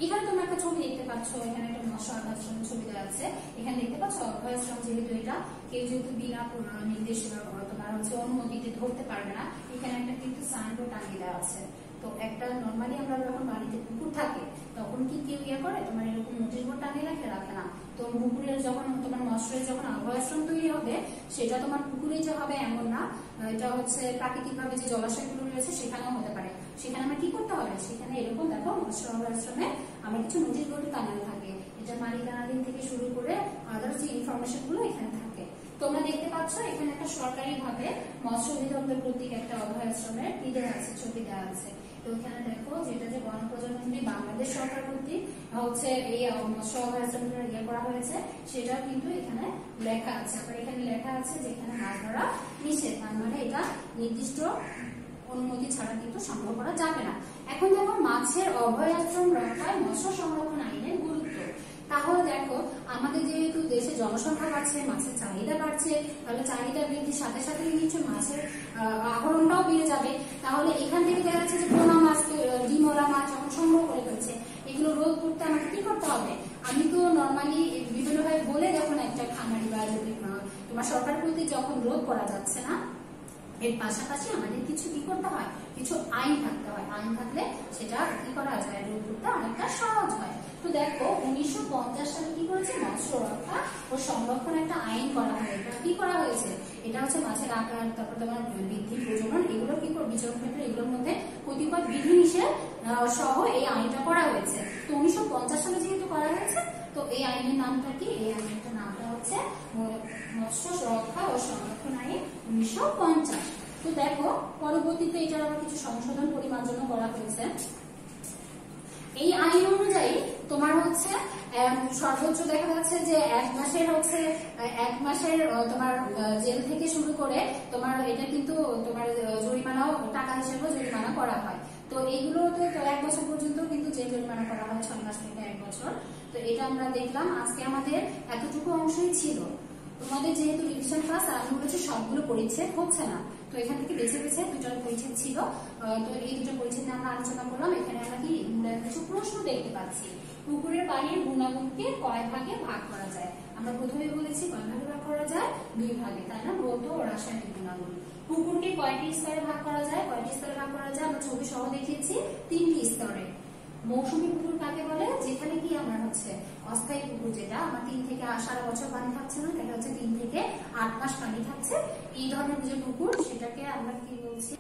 এখানে তোমরা একটা ছবি দেখতে পাচ্ছ, এখানে একটা মৎস্য অভয়াশ্রমের ছবি দেওয়া আছে। এখানে দেখতে পাচ্ছ অভয়াশ্রম, যেহেতু এটা কেউ যেহেতু বিনা নির্দেশ তোমার হচ্ছে অনুমতিতে ধরতে পারবে না, এখানে একটা কিন্তু সাইনবোর্ড টাঙিয়ে দেওয়া আছে। তো একটা নর্মালি আমরা যখন বাড়িতে পুকুর থাকে তখন কি কেউ করে, তোমার এরকম নোটিশ বোর্ড টাঙিয়ে রাখে না। তো পুকুরের যখন তোমার মৎস্যের যখন অভয়াশ্রম তৈরি হবে, সেটা তোমার পুকুরে যে হবে এমন না, এটা হচ্ছে প্রাকৃতিক ভাবে যে জলাশয়গুলো রয়েছে সেখানেও হতে পারে। সেখানে আমরা কি করতে হবে, সেখানে এরকম দেখো মৎস্য অভয়াশ্রমে আমার কিছু নোটিশ বোর্ড টাঙানো থাকে, এটা মালিকানাধীন থেকে শুরু করে আদার্স যে ইনফরমেশন গুলো এখানে থাকে। তোমরা দেখতে পাচ্ছ এখানে একটা সরকারি ভাবে মৎস্য অধিদপ্তর কর্তৃক একটা অভয়াশ্রমের দেওয়া আছে, ছবি দেওয়া আছে। তো এখানে দেখো যেটা যে গণপ্রজাতন্ত্রী বাংলাদেশ সরকার কর্তৃক হচ্ছে এই মৎস্য অভয়াশ্রমটা ইয়ে করা হয়েছে, সেটা কিন্তু এখানে লেখা আছে। আবার এখানে লেখা আছে যে এখানে মাছ ধরা নিষেধ, মানে এটা নির্দিষ্ট অনুমতি ছাড়া কিন্তু সংগ্রহ করা যাবে না। এখন দেখো মাছের অভয়াশ্রম রক্ষায় মৎস্য সংরক্ষণ আইনের গুরুত্ব। তাহলে দেখো আমাদের যেহেতু দেশে জনসংখ্যা বাড়ছে, মাছের চাহিদা বাড়ছে, তাহলে চাহিদা বৃদ্ধির সাথে সাথে নিশ্চয় মাছের আহরণটাও বেড়ে যাবে। তাহলে এখান থেকে দেখা যাচ্ছে যে পোনা মাছ, ডিমওয়ালা মাছ যখন সংগ্রহ করে ফেলছে, এগুলো রোধ করতে আমাকে কি করতে হবে, আমি তো নর্মালি বিভিন্নভাবে বলে যখন একটা খামারি বা যদি তোমার সরকার কর্তৃক যখন রোধ করা যাচ্ছে না, এর পাশাপাশি আমাদের কিছু কি করতে হয়, কিছু আইন থাকতে হয়। আইন থাকলে সেটা কি করা যায়, রোধ করতে অনেকটা সহজ হয়। তো দেখো 1950 সালে কি করেছে, মৎস্য রক্ষা ও সংরক্ষণ একটা আইন করা হয়। এটা কি করা হয়েছে, এটা হচ্ছে মাছের আকার, তারপর তোমার বৃদ্ধি, প্রজনন, এগুলো কি করে বিচরণ ক্ষেত্রে এগুলোর মধ্যে কতিপয় বিধিনিষেধ সহ এই আইনটা করা হয়েছে। তো 1950 সালে যেহেতু করা হয়েছে, তো এই আইনের নামটা কি, এই আইনের নামটা হচ্ছে মৎস্য রক্ষা ও সংরক্ষণ আইন 1950। তো দেখো পরবর্তীতে এটার আবার কিছু সংশোধন পরিমার্জন করা হয়েছে। এই আইন অনুযায়ী তোমার হচ্ছে সর্বোচ্চ দেখা যাচ্ছে যে 1 মাসের তোমার জেল থেকে শুরু করে তোমার এটা কিন্তু তোমার জরিমানাও টাকা হিসেবে জরিমানা করা হয়। তো এইগুলো তো 1 বছর পর্যন্ত কিন্তু জেল জরিমানা করা হয়, 6 মাস থেকে 1 বছর। তো এটা আমরা দেখলাম। আজকে আমাদের এতটুকু অংশই ছিল। তোমাদের যেহেতু রিভিশন ক্লাস, আমি বলেছি সবগুলো পরিচ্ছেদ হচ্ছে না, তো এখান থেকে বেছে বেছে 2টা পরিচ্ছেদ ছিল। তো এই 2টা পরিচ্ছেদ নিয়ে আমরা আলোচনা করলাম। এখানে আমরা কি কিছু প্রশ্ন দেখতে পাচ্ছি। পুকুরের পানির গুণাগুণকে কয় ভাগে ভাগ করা যায়? আমরা প্রথমে বলেছি কয় ভাগে ভাগ করা যায়, 2 ভাগে, তাই না? ভৌত ও রাসায়নিক গুণাগুণ। পুকুরকে কয়টি স্তরে ভাগ করা যায়? কয়টি স্তরে ভাগ করা যায় আমরা ছবি সহ দেখিয়েছি, 3টি স্তরে। মৌসুমী পুকুর কাকে বলে? যেখানে কি আমরা হচ্ছে অস্থায়ী পুকুর, যেটা আমার 3 থেকে সারা বছর পানি থাকছে না, এটা হচ্ছে 3 থেকে 8 মাস পানি থাকছে, এই ধরনের যে পুকুর সেটাকে আমরা কি বলছি।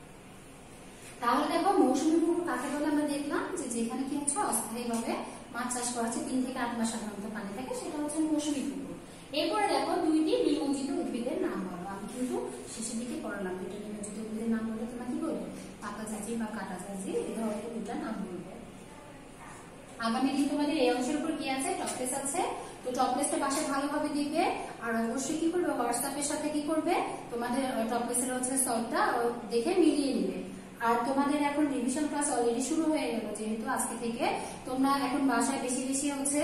তাহলে দেখো মৌসুমী পুকুর কাকে বলে আমরা দেখলাম, যে যেখানে কি হচ্ছে অস্থায়ী ভাবে মাছ চাষ করা হচ্ছে, 3 থেকে 8 মাস সাধারণত পানি থাকে, সেটা হচ্ছে মৌসুমী পুকুর। এরপরে দেখো 2টি নিমজ্জিত উদ্ভিদের নাম বলো। আমি কিন্তু শেষের দিকে পড়ালাম 2টা নিমজ্জিত উদ্ভিদের নাম বলে তোমরা কি বলবে, পাতা ঝাঁঝি বা কাটা ঝাঁঝি, এই ধরনের 2টা নাম বলবে। আগামী দিন তোমাদের এই অংশের উপর কি আছে, টপলেস আছে। তো টপলেসটা বাসায় ভালোভাবে দিবে, আর অবশ্যই কি করবে, হোয়াটসঅ্যাপের সাথে কি করবে, তোমাদের টপলেসের হচ্ছে সলভটা দেখে মিলিয়ে নিবে। আর তোমাদের এখন রিভিশন ক্লাস অলরেডি শুরু হয়ে গেল, যেহেতু আজকে থেকে তোমরা এখন বাসায় বেশি বেশি হচ্ছে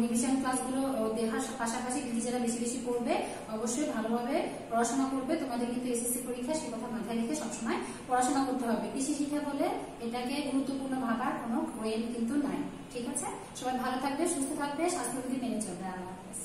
রিভিশন ক্লাসগুলো দেখার পাশাপাশি নিজেরা বেশি বেশি করবে, অবশ্যই ভালোভাবে পড়াশোনা করবে। তোমাদের কিন্তু এসএসসি পরীক্ষা, সে কথা মাথায় রেখে সবসময় পড়াশোনা করতে হবে। কৃষি শিক্ষা বলে এটাকে গুরুত্বপূর্ণ ভাবার কোনো ওয়ে কিন্তু নাই। ঠিক আছে, সবাই ভালো থাকবে, সুস্থ থাকবে, স্বাস্থ্যবিধি মেনে চলবে। আল্লাহ হাফেজ।